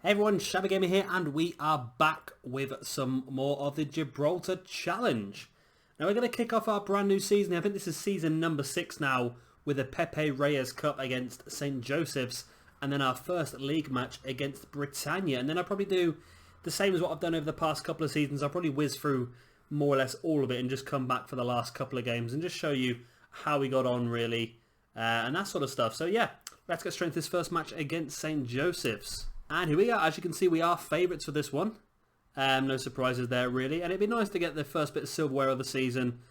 Hey everyone, Shabba Gamer here, and we are back with some more of the Gibraltar Challenge. Now we're going to kick off our brand new season. I think this is season number 6 now, with the Pepe Reyes Cup against St. Joseph's, and then our first league match against Britannia. And then I'll probably do the same as what I've done over the past couple of seasons. I'll probably whiz through more or less all of it and just come back for the last couple of games and just show you how we got on really, and that sort of stuff. So yeah, let's get straight into this first match against St. Joseph's. And here we are. As you can see, we are favourites for this one. No surprises there, really. And it'd be nice to get the first bit of silverware of the season.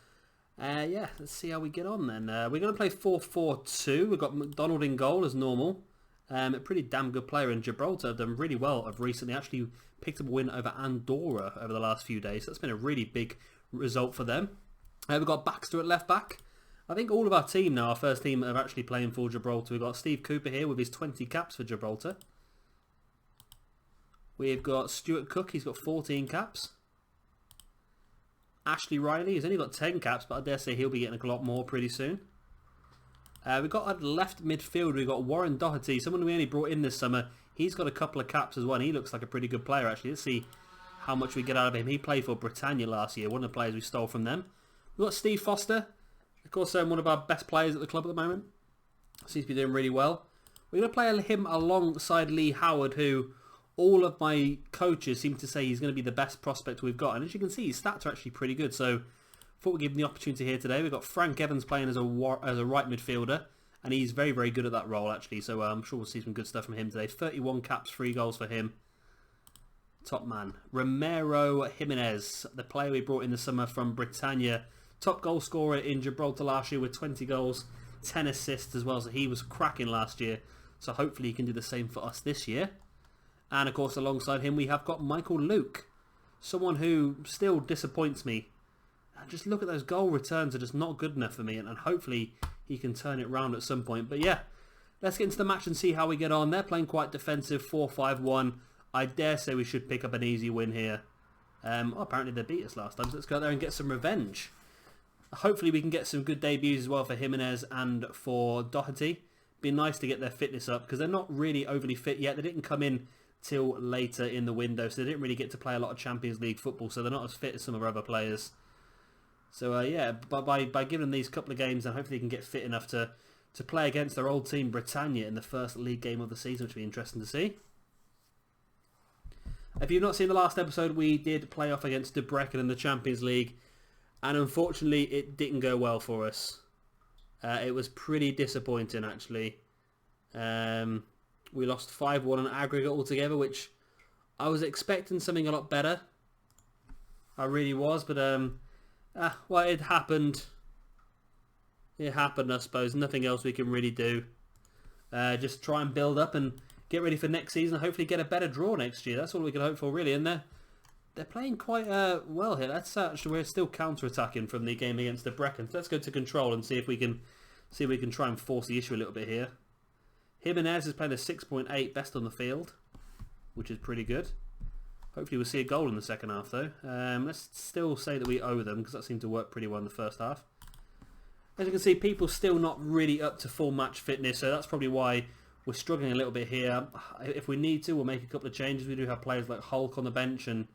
Yeah, let's see how we get on then. We're going to play 4-4-2. We've got McDonald in goal as normal. A pretty damn good player in Gibraltar. Have done really well of recently. Actually picked up a win over Andorra over the last few days. So that's been a really big result for them. We've got Baxter at left back. I think all of our team now, our first team, are actually playing for Gibraltar. We've got Steve Cooper here with his 20 caps for Gibraltar. We've got Stuart Cook, he's got 14 caps. Ashley Riley, he's only got 10 caps, but I dare say he'll be getting a lot more pretty soon. We've got at left midfield, we've got Warren Doherty, someone we only brought in this summer. He's got a couple of caps as well, and he looks like a pretty good player actually. Let's see how much we get out of him. He played for Britannia last year, one of the players we stole from them. We've got Steve Foster, of course one of our best players at the club at the moment. Seems to be doing really well. We're going to play him alongside Lee Howard, who all of my coaches seem to say he's going to be the best prospect we've got. And as you can see, his stats are actually pretty good. So thought we'd give him the opportunity here today. We've got Frank Evans playing as a right midfielder. And he's very, very good at that role, actually. So I'm sure we'll see some good stuff from him today. 31 caps, 3 goals for him. Top man. Romero Jimenez, the player we brought in the summer from Britannia. Top goal scorer in Gibraltar last year with 20 goals, 10 assists as well. So he was cracking last year. So hopefully he can do the same for us this year. And of course alongside him we have got Michael Luke. Someone who still disappoints me. And just look at those goal returns, are just not good enough for me. And hopefully he can turn it round at some point. But yeah, let's get into the match and see how we get on. They're playing quite defensive, 4-5-1. I dare say we should pick up an easy win here. Apparently they beat us last time, so let's go out there and get some revenge. Hopefully we can get some good debuts as well for Jimenez and for Doherty. Be nice to get their fitness up because they're not really overly fit yet. They didn't come in till later in the window, so they didn't really get to play a lot of Champions League football, so they're not as fit as some of our other players. So yeah, by giving them these couple of games, then hopefully they can get fit enough to play against their old team Britannia in the first league game of the season, which will be interesting to see. If you've not seen the last episode, we did play off against Debrecen in the Champions League, and unfortunately it didn't go well for us. It was pretty disappointing actually. We lost 5-1 on aggregate altogether, which I was expecting something a lot better. I really was, but well, it happened. It happened, I suppose. Nothing else we can really do. Just try and build up and get ready for next season. Hopefully get a better draw next year. That's all we can hope for, really. And they're playing quite well here. That's actually, we're still counter-attacking from the game against the Brecon. Let's go to control and see if we can try and force the issue a little bit here. Jimenez is playing a 6.8, best on the field, which is pretty good. Hopefully we'll see a goal in the second half though. Let's still say that we owe them because that seemed to work pretty well in the first half. As you can see, people still not really up to full match fitness, so that's probably why we're struggling a little bit here. If we need to, we'll make a couple of changes. We do have players like Hulk on the bench, and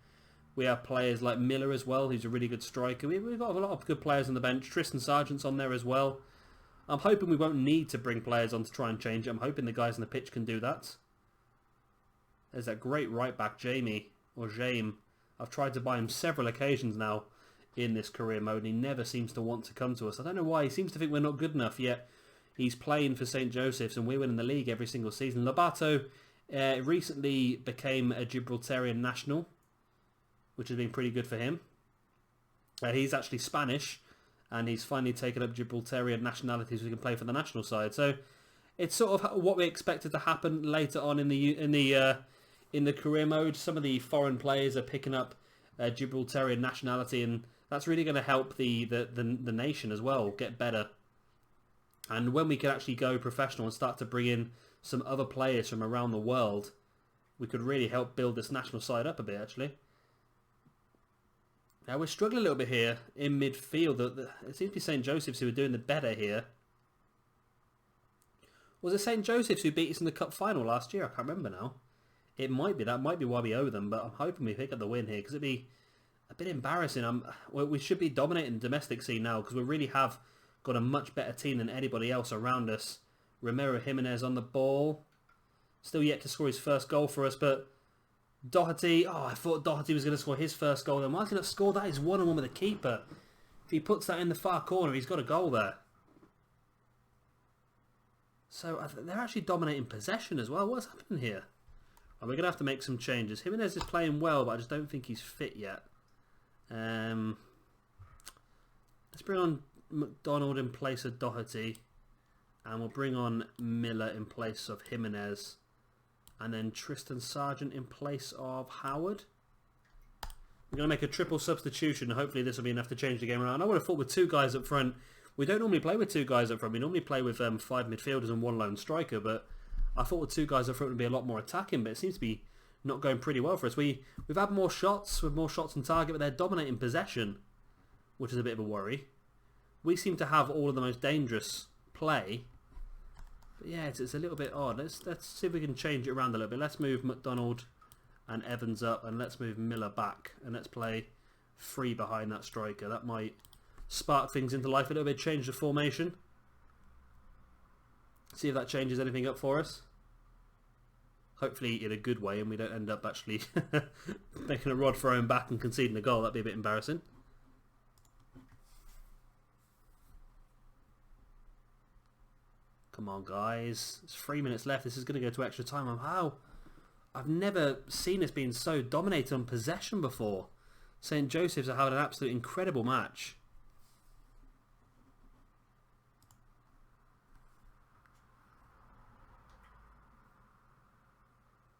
we have players like Miller as well, who's a really good striker. We've got a lot of good players on the bench. Tristan Sargent's on there as well. I'm hoping we won't need to bring players on to try and change it. I'm hoping the guys on the pitch can do that. There's that great right back, Jamie, or Jaime. I've tried to buy him several occasions now in this career mode, and he never seems to want to come to us. I don't know why. He seems to think we're not good enough, yet he's playing for St. Joseph's, and we're winning the league every single season. Lobato recently became a Gibraltarian national, which has been pretty good for him. He's actually Spanish, and he's finally taken up Gibraltarian nationality so he can play for the national side. So it's sort of what we expected to happen later on in the career mode. Some of the foreign players are picking up Gibraltarian nationality, and that's really going to help the nation as well get better. And when we can actually go professional and start to bring in some other players from around the world, we could really help build this national side up a bit actually. Now we're struggling a little bit here in midfield. It seems to be St. Joseph's who are doing the better here. Was it St. Joseph's who beat us in the cup final last year? I can't remember now. It might be. That might be why we owe them, but I'm hoping we pick up the win here because it'd be a bit embarrassing. We should be dominating the domestic scene now because we really have got a much better team than anybody else around us. Romero Jimenez on the ball. Still yet to score his first goal for us, but Doherty... Oh, I thought Doherty was going to score his first goal. Then why is he not score that? He's one-on-one with the keeper. If he puts that in the far corner, he's got a goal there. So they're actually dominating possession as well. What's happening here? We're going to have to make some changes. Jimenez is playing well, but I just don't think he's fit yet. Let's bring on McDonald in place of Doherty. And we'll bring on Miller in place of Jimenez. And then Tristan Sargent in place of Howard. We're going to make a triple substitution. Hopefully this will be enough to change the game around. I would have thought with 2 guys up front. We don't normally play with 2 guys up front. We normally play with 5 midfielders and 1 lone striker. But I thought with 2 guys up front would be a lot more attacking. But it seems to be not going pretty well for us. We've had more shots with more shots on target. But they're dominating possession, which is a bit of a worry. We seem to have all of the most dangerous play. But yeah, it's a little bit odd. Let's see if we can change it around a little bit. Let's move McDonald and Evans up, and let's move Miller back, and let's play 3 behind that striker. That might spark things into life a little bit, change the formation. See if that changes anything up for us. Hopefully in a good way, and we don't end up actually making a rod throwing back and conceding a goal. That'd be a bit embarrassing. Come on, guys. It's 3 minutes left. This is going to go to extra time. I've never seen us being so dominated on possession before. St. Joseph's have had an absolute incredible match.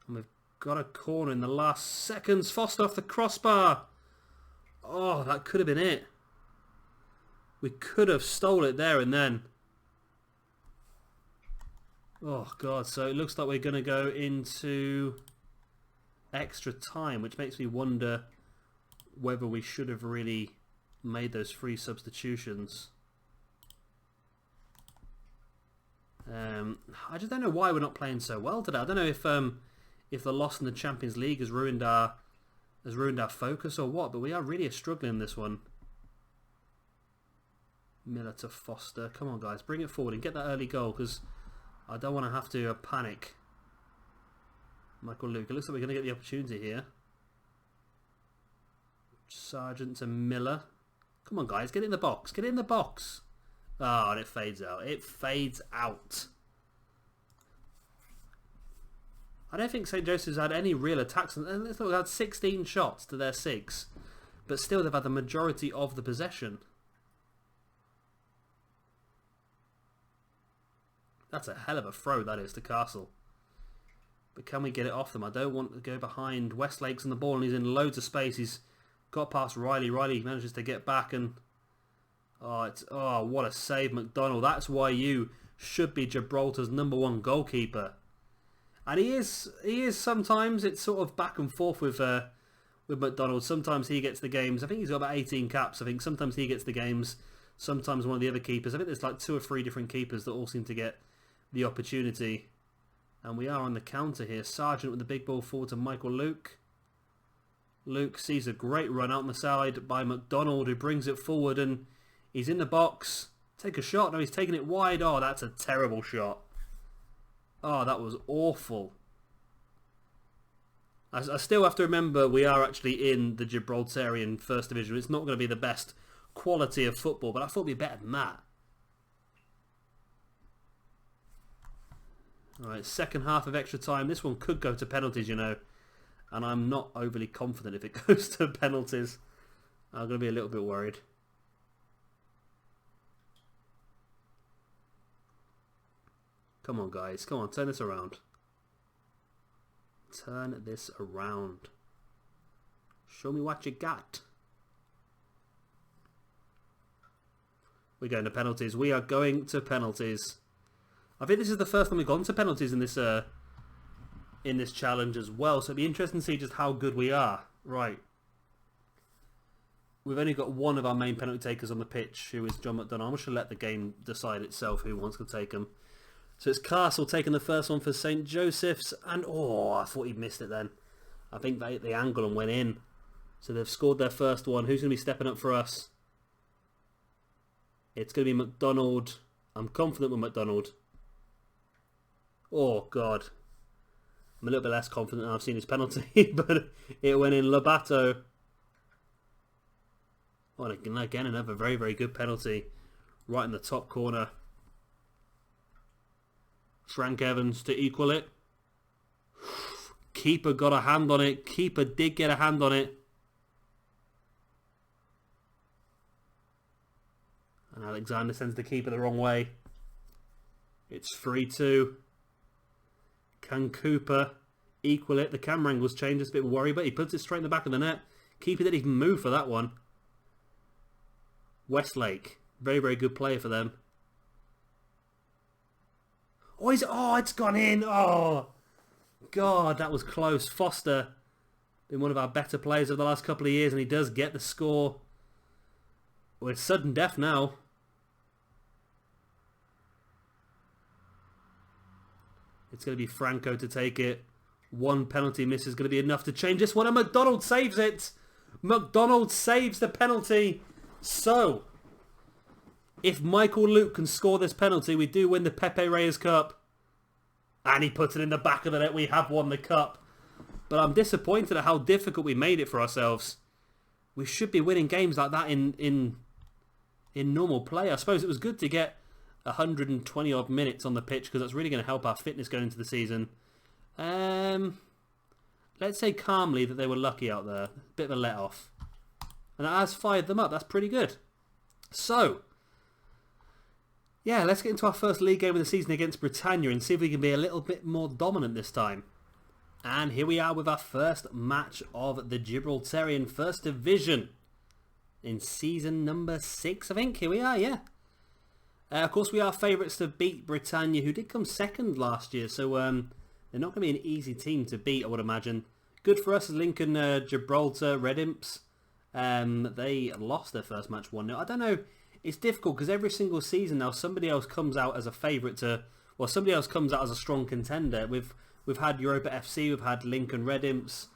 And we've got a corner in the last seconds. Foster off the crossbar. Oh, that could have been it. We could have stole it there and then. Oh, God. So it looks like we're going to go into extra time, which makes me wonder whether we should have really made those 3 substitutions. I just don't know why we're not playing so well today. I don't know if the loss in the Champions League has ruined our focus or what, but we are really struggling in this one. Miller to Foster. Come on, guys. Bring it forward and get that early goal, because I don't want to have to panic. Michael Luke. It looks like we're going to get the opportunity here. Sargent to Miller. Come on, guys. Get in the box. Get in the box. Oh, and it fades out. It fades out. I don't think St. Joseph's had any real attacks. Let's look, they had 16 shots to their 6. But still, they've had the majority of the possession. That's a hell of a throw, that is, to Castle. But can we get it off them? I don't want to go behind. Westlake's on the ball and he's in loads of space. He's got past Riley. Riley manages to get back and... Oh, what a save, McDonald. That's why you should be Gibraltar's #1 goalkeeper. And he is sometimes. It's sort of back and forth with McDonald. Sometimes he gets the games. I think he's got about 18 caps. I think sometimes he gets the games. Sometimes one of the other keepers. I think there's like 2 or 3 different keepers that all seem to get the opportunity. And we are on the counter here. Sargent with the big ball forward to Michael Luke. Luke sees a great run out on the side by McDonald, who brings it forward and he's in the box. Take a shot. No, he's taking it wide. Oh, that's a terrible shot. Oh, that was awful. I still have to remember we are actually in the Gibraltarian First Division. It's not going to be the best quality of football, but I thought it'd be better than that. Alright, second half of extra time. This one could go to penalties, you know. And I'm not overly confident if it goes to penalties. I'm going to be a little bit worried. Come on, guys. Come on, turn this around. Turn this around. Show me what you got. We're going to penalties. We are going to penalties. I think this is the first time we've gone to penalties in this challenge as well. So it'll be interesting to see just how good we are. Right. We've only got one of our main penalty takers on the pitch, who is John McDonald. I'm just going to let the game decide itself who wants to take them. So it's Castle taking the first one for St. Joseph's. And, oh, I thought he'd missed it then. I think they hit the angle and went in. So they've scored their first one. Who's going to be stepping up for us? It's going to be McDonald. I'm confident with McDonald. Oh, God. I'm a little bit less confident now I've seen his penalty. But it went in. Lobato. Oh, and again, another very, very good penalty. Right in the top corner. Frank Evans to equal it. Keeper got a hand on it. Keeper did get a hand on it. And Alexander sends the keeper the wrong way. It's 3-2. Can Cooper equal it? The camera angle's changed. It's a bit worried, but he puts it straight in the back of the net. Keeper didn't even move for that one. Westlake. Very, very good player for them. Oh, it's gone in. Oh, God, that was close. Foster, been one of our better players of the last couple of years, and he does get the score. Well, it's sudden death now. It's going to be Franco to take it. One penalty miss is going to be enough to change this one, and McDonald saves it. McDonald saves the penalty. So, if Michael Luke can score this penalty, we do win the Pepe Reyes Cup. And he puts it in the back of the net. We have won the cup. But I'm disappointed at how difficult we made it for ourselves. We should be winning games like that in normal play. I suppose it was good to get 120 odd minutes on the pitch, because that's really going to help our fitness going into the season. Let's say calmly that they were lucky out there. Bit of a let-off. And that has fired them up. That's pretty good. So, yeah, let's get into our first league game of the season against Britannia and see if we can be a little bit more dominant this time. And here we are with our first match of the Gibraltarian First Division in season number 6, I think. Here we are, yeah. Of course, we are favourites to beat Britannia, who did come second last year, so they're not going to be an easy team to beat, I would imagine. Good for us as Lincoln Gibraltar Red Imps. They lost their first match 1-0. I don't know. It's difficult because every single season now somebody else comes out as a favourite to, well, somebody else comes out as a strong contender. We've had Europa FC, we've had Lincoln Red Imps.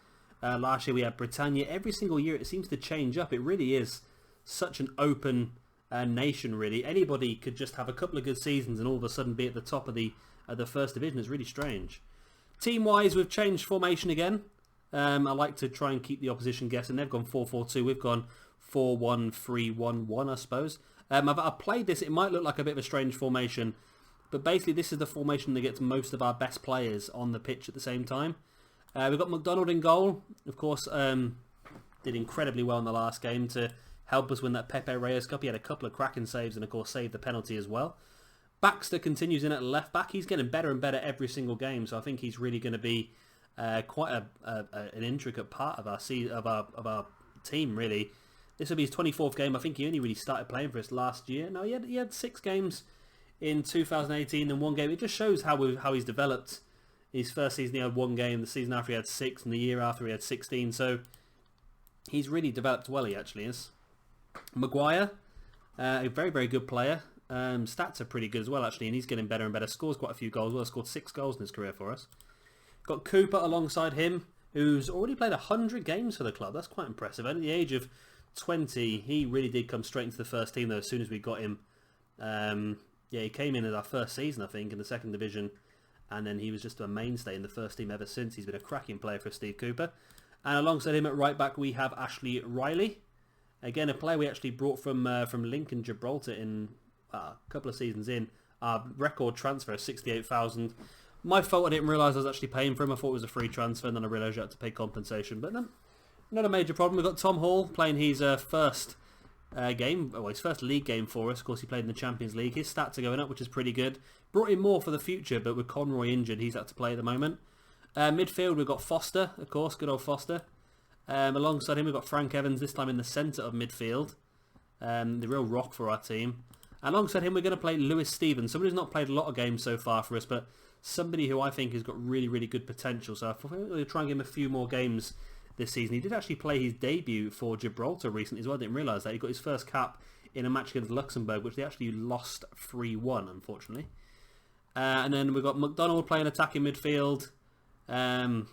Last year we had Britannia. Every single year it seems to change up. It really is such an open nation, really. Anybody could just have a couple of good seasons and all of a sudden be at the top of the first division. It's really strange. Team-wise, we've changed formation again. I like to try and keep the opposition guessing. They've gone 4-4-2. We've gone 4-1-3-1-1, I suppose. I've played this. It might look like a bit of a strange formation, but basically this is the formation that gets most of our best players on the pitch at the same time. We've got McDonald in goal. Of course, did incredibly well in the last game to help us win that Pepe Reyes Cup. He had a couple of cracking saves and, of course, saved the penalty as well. Baxter continues in at left back. He's getting better and better every single game, so I think he's really going to be quite an intricate part of our team, really. This will be his 24th game. I think he only really started playing for us last year. No, he had 6 games in 2018 and 1 game. It just shows how he's developed. His first season he had 1 game. The season after he had 6, and the year after he had 16. So he's really developed well. He actually is. Maguire, a very, very good player. Stats are pretty good as well, actually, and he's getting better and better. Scores quite a few goals. Well, scored 6 goals in his career for us. Got Cooper alongside him, who's already played 100 games for the club. That's quite impressive. And at the age of 20, he really did come straight into the first team, though, as soon as we got him. He came in as our first season, I think, in the second division, and then he was just a mainstay in the first team ever since. He's been a cracking player for Steve Cooper. And alongside him at right back, we have Ashley Riley. Again, a player we actually brought from Lincoln Gibraltar in a couple of seasons in. Our record transfer, 68,000. My fault, I didn't realise I was actually paying for him. I thought it was a free transfer, and then I realised you had to pay compensation. But no, not a major problem. We've got Tom Hall playing his first his first league game for us. Of course, he played in the Champions League. His stats are going up, which is pretty good. Brought in more for the future, but with Conroy injured, he's had to play at the moment. Midfield, we've got Foster, of course, good old Foster. Alongside him, we've got Frank Evans, this time in the centre of midfield. The real rock for our team. Alongside him, we're going to play Lewis Stevens, somebody who's not played a lot of games so far for us, but somebody who I think has got really, really good potential. So I think we'll try and give him a few more games this season. He did actually play his debut for Gibraltar recently as well. I didn't realise that. He got his first cap in a match against Luxembourg, which they actually lost 3-1, unfortunately. And then we've got McDonald playing attacking midfield. Been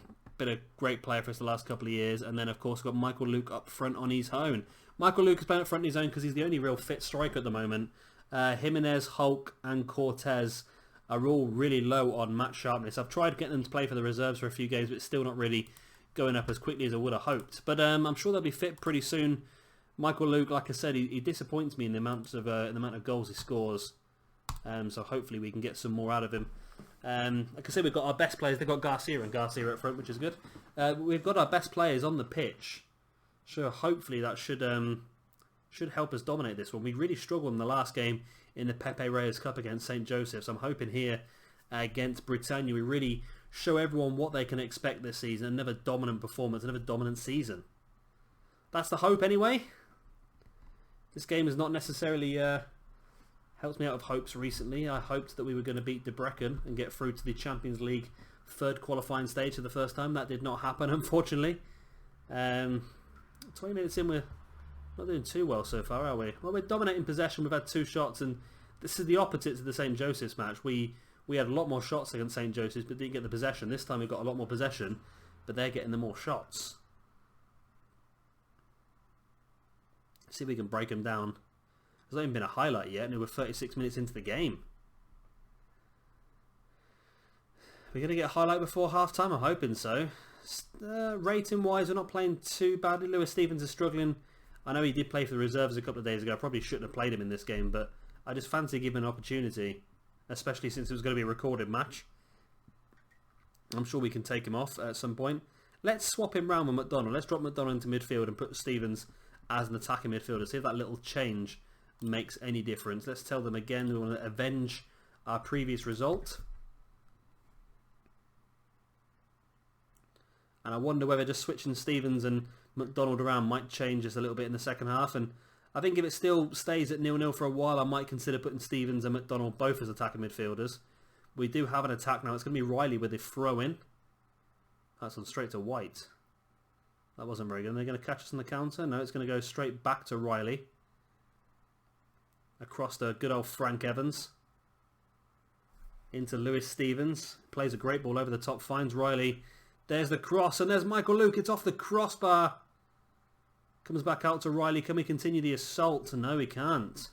a great player for us the last couple of years. And then, of course, we've got Michael Luke up front on his own. Michael Luke is playing up front on his own because he's the only real fit striker at the moment. Jimenez, Hulk and Cortez are all really low on match sharpness. I've tried getting them to play for the reserves for a few games, but it's still not really going up as quickly as I would have hoped. But I'm sure they'll be fit pretty soon. Michael Luke, like I said, he disappoints me in the amount of goals he scores. So hopefully we can get some more out of him. Like I said, we've got our best players. They've got Garcia and Garcia up front, which is good. We've got our best players on the pitch. So hopefully that should help us dominate this one. We really struggled in the last game in the Pepe Reyes Cup against St. Joseph's. I'm hoping here against Britannia we really show everyone what they can expect this season. Another dominant performance, another dominant season. That's the hope anyway. This game has not necessarily helped me out of hopes recently. I hoped that we were going to beat Debrecen and get through to the Champions League third qualifying stage for the first time. That did not happen, unfortunately. 20 minutes in, we're not doing too well so far, are we? Well, we're dominating possession. We've had 2 shots, and this is the opposite to the St. Joseph's match. We had a lot more shots against St. Joseph's, but didn't get the possession. This time we've got a lot more possession, but they're getting the more shots. See if we can break them down. There's not even been a highlight yet, and we're 36 minutes into the game. We're going to get a highlight before half-time? I'm hoping so. Rating-wise, we're not playing too badly. Lewis Stevens is struggling. I know he did play for the reserves a couple of days ago. I probably shouldn't have played him in this game, but I just fancy giving him an opportunity, especially since it was going to be a recorded match. I'm sure we can take him off at some point. Let's swap him round with McDonald. Let's drop McDonald into midfield and put Stevens as an attacking midfielder. See if that little change makes any difference. Let's tell them again we want to avenge our previous result. And I wonder whether just switching Stevens and McDonald around might change us a little bit in the second half. And I think if it still stays at 0-0 for a while, I might consider putting Stevens and McDonald both as attacking midfielders. We do have an attack now. It's going to be Riley with a throw-in. That's on straight to White. That wasn't very good. Are they going to catch us on the counter? No, it's going to go straight back to Riley. Across to good old Frank Evans. Into Lewis Stevens. Plays a great ball over the top. Finds Riley. There's the cross. And there's Michael Luke. It's off the crossbar. Comes back out to Riley. Can we continue the assault? No, we can't.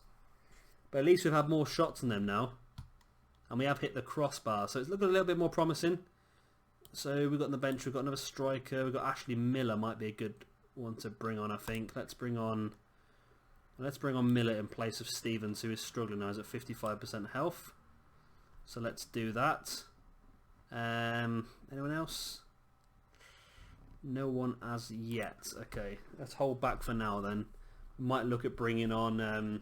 But at least we've had more shots than them now. And we have hit the crossbar. So it's looking a little bit more promising. So we've got on the bench. We've got another striker. We've got Ashley Miller. Might be a good one to bring on, I think. Let's bring on Miller in place of Stevens, who is struggling now. He's at 55% health. So let's do that. Anyone else? No one as yet. Okay, let's hold back for now then. We might look at bringing on...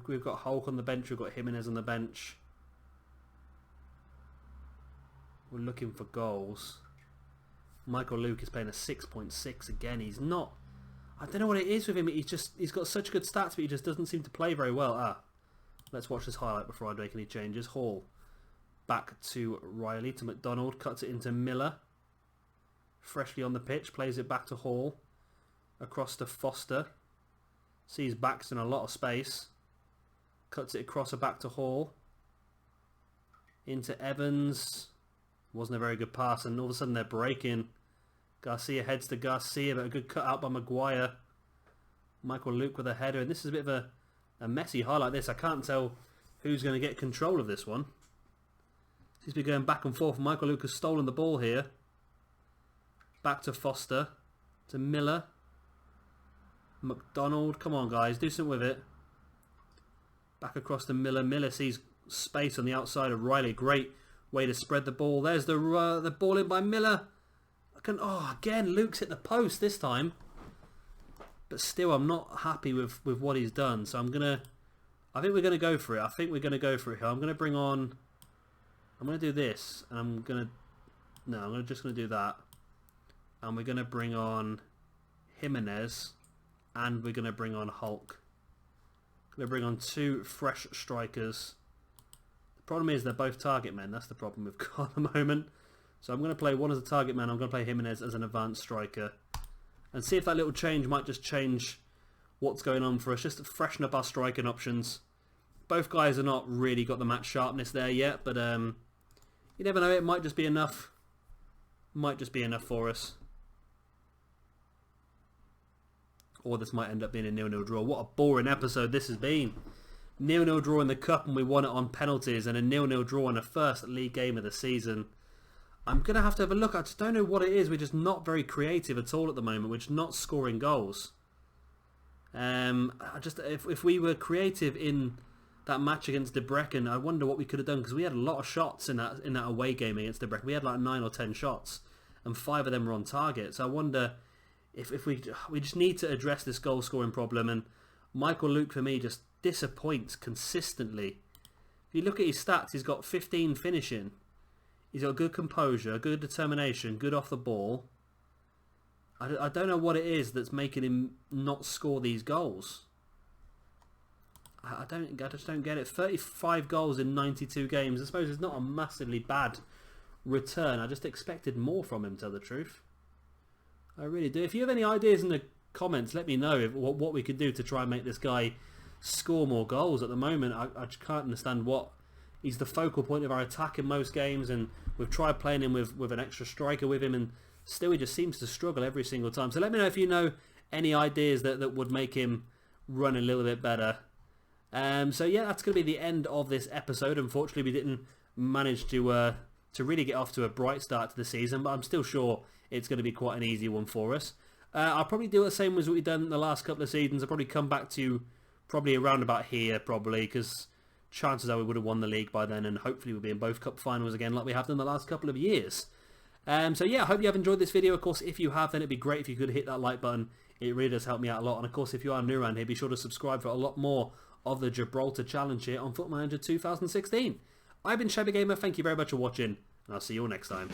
we've got Hulk on the bench. We've got Jimenez on the bench. We're looking for goals. Michael Luke is playing a 6.6 again. He's not... I don't know what it is with him. He's got such good stats, but he just doesn't seem to play very well. Let's watch this highlight before I make any changes. Hall back to Riley, to McDonald, cuts it into Miller. Freshly on the pitch, plays it back to Hall. Across to Foster. Sees backs in a lot of space. Cuts it across back to Hall. Into Evans. Wasn't a very good pass, and all of a sudden they're breaking. Garcia heads to Garcia, but a good cut out by Maguire. Michael Luke with a header, and this is a bit of a messy highlight. This I can't tell who's going to get control of this one. Seems to be going back and forth. Michael Luke has stolen the ball here. Back to Foster, to Miller. McDonald, come on guys, do something with it. Back across to Miller. Miller sees space on the outside of Riley. Great way to spread the ball. There's the ball in by Miller. Again, Luke's hit the post this time. But still, I'm not happy with what he's done. So I think we're gonna go for it. I think we're gonna go for it here. I'm gonna do this, and I'm just gonna do that. And we're gonna bring on Jimenez, and we're gonna bring on Hulk. Gonna bring on 2 fresh strikers. The problem is they're both target men. That's the problem we've got at the moment. So I'm going to play one as a target man. I'm going to play Jimenez as an advanced striker. And see if that little change might just change what's going on for us. Just to freshen up our striking options. Both guys are not really got the match sharpness there yet, but you never know, it might just be enough. Might just be enough for us. Or this might end up being a 0-0 draw. What a boring episode this has been. 0-0 draw in the Cup and we won it on penalties, and a 0-0 draw in the first league game of the season. I'm going to have a look. I just don't know what it is. We're just not very creative at all at the moment. We're just not scoring goals. If we were creative in that match against Debrecen, I wonder what we could have done, because we had a lot of shots in that away game against Debrecen. We had like 9 or 10 shots, and 5 of them were on target. So I wonder if we just need to address this goal scoring problem. And Michael Luke for me just disappoints consistently. If you look at his stats, he's got 15 finishing. He's got good composure, good determination, good off the ball. I don't know what it is that's making him not score these goals. I just don't get it. 35 goals in 92 games. I suppose it's not a massively bad return. I just expected more from him, to tell the truth. I really do. If you have any ideas in the comments, let me know what we could do to try and make this guy score more goals. At the moment, I just can't understand what... He's the focal point of our attack in most games, and we've tried playing him with an extra striker with him, and still he just seems to struggle every single time. So let me know if you know any ideas that would make him run a little bit better. So yeah, that's going to be the end of this episode. Unfortunately, we didn't manage to really get off to a bright start to the season, but I'm still sure it's going to be quite an easy one for us. I'll probably do the same as what we've done the last couple of seasons. I'll probably come back to probably around about here, because chances are we would have won the league by then, and hopefully we'll be in both cup finals again like we have done the last couple of years. So yeah, I hope you have enjoyed this video. Of course, if you have, then it'd be great if you could hit that like button. It really does help me out a lot. And of course, if you are new around here, be sure to subscribe for a lot more of the Gibraltar Challenge here on Football Manager 2016. I've been Shabby Gamer. Thank you very much for watching, and I'll see you all next time.